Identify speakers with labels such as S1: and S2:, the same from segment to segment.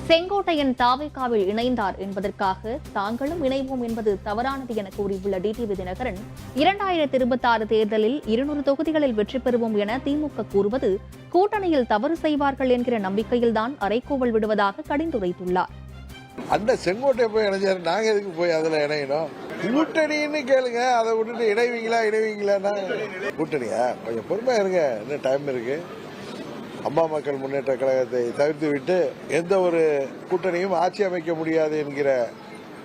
S1: செங்கோட்டையன் தாவேகாவில் இணைந்தார் என்பதற்காக தாங்களும் இணைவோம் என்பது தவறானது என கூறியுள்ள டிடிவி தினகரன் 2026 தேர்தலில் 200 தொகுதிகளில் வெற்றி பெறுவோம் என திமுக கூறுவது கூட்டணியில் தவறு செய்வார்கள் என்கிற நம்பிக்கையில்தான் அறைகூவல் விடுவதாக கடிந்துரைத்துள்ளார்.
S2: அந்த செங்கோட்டை போய் இணைஞ்சாரு, நாங்க எதுக்கு போய் அதுல இணையணும்? கூட்டணின்னு கேளுங்க, அதை விட்டுட்டு இணைவீங்களா? கூட்டணியா? கொஞ்சம் பொறுமையா இருங்க, இன்னும் டைம் இருக்கு. அம்மா மக்கள் முன்னேற்ற கழகத்தை தவிர்த்து விட்டு எந்த ஒரு கூட்டணியும் ஆட்சி அமைக்க முடியாது என்கிற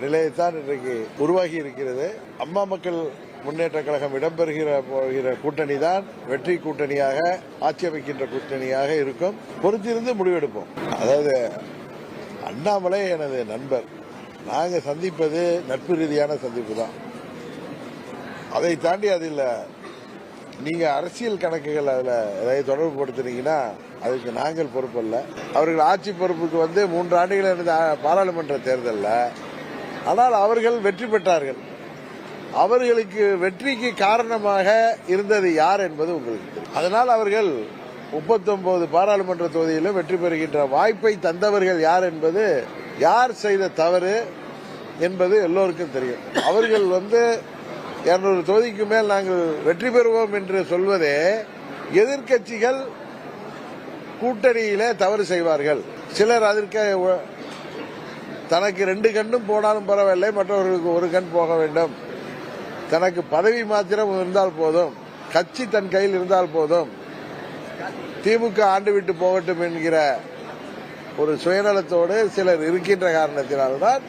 S2: நிலையைத்தான் இன்றைக்கு உருவாகி இருக்கிறது. அம்மா மக்கள் முன்னேற்ற கழகம் இடம்பெறுகிற கூட்டணி தான் வெற்றி கூட்டணியாக, ஆட்சி அமைக்கின்ற கூட்டணியாக இருக்கும். பொறுத்திருந்து முடிவெடுப்போம். அதாவது அண்ணாமலை எனது நண்பர், நாங்க சந்திப்பது நட்பு ரீதியான சந்திப்பு தான். அதை தாண்டி அதில் நீங்க அரசியல் கணக்குகள் அதுல ஏதாவது தொடர்பு படுத்துனீங்கன்னா அதுக்கு நாங்கள் பொறுப்பல்ல. அவர்கள் ஆட்சி பொறுப்புக்கு 3 ஆண்டுகள் இருந்த பாராளுமன்ற தேர்தலில், ஆனால் அவர்கள் வெற்றி பெற்றார்கள். அவர்களுக்கு வெற்றிக்கு காரணமாக இருந்தது யார் என்பது உங்களுக்கு தெரியும். அதனால் அவர்கள் 39 பாராளுமன்ற தொகுதியிலும் வெற்றி பெறுகின்ற வாய்ப்பை தந்தவர்கள் யார் என்பது, யார் செய்த தவறு என்பது எல்லோருக்கும் தெரியும். அவர்கள் 200 தொகுதிக்கு மேல் நாங்கள் வெற்றி பெறுவோம் என்று சொல்வதே எதிர்க்கட்சிகள் கூட்டணியிலே தவறு செய்வார்கள். சிலர் அதற்கு தனக்கு 2 கண்ணும் போனாலும் பரவாயில்லை, மற்றவர்களுக்கு 1 கண் போக வேண்டும், தனக்கு பதவி மாத்திரம் இருந்தால் போதும், கட்சி தன் கையில் இருந்தால் போதும், திமுக ஆண்டு விட்டு போகட்டும் என்கிற ஒரு சுயநலத்தோடு சிலர் இருக்கின்ற காரணத்தினால்தான்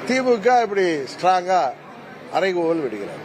S2: திமுக இப்படி ஸ்ட்ராங்கா அறைகூவல் விடுகிறார்.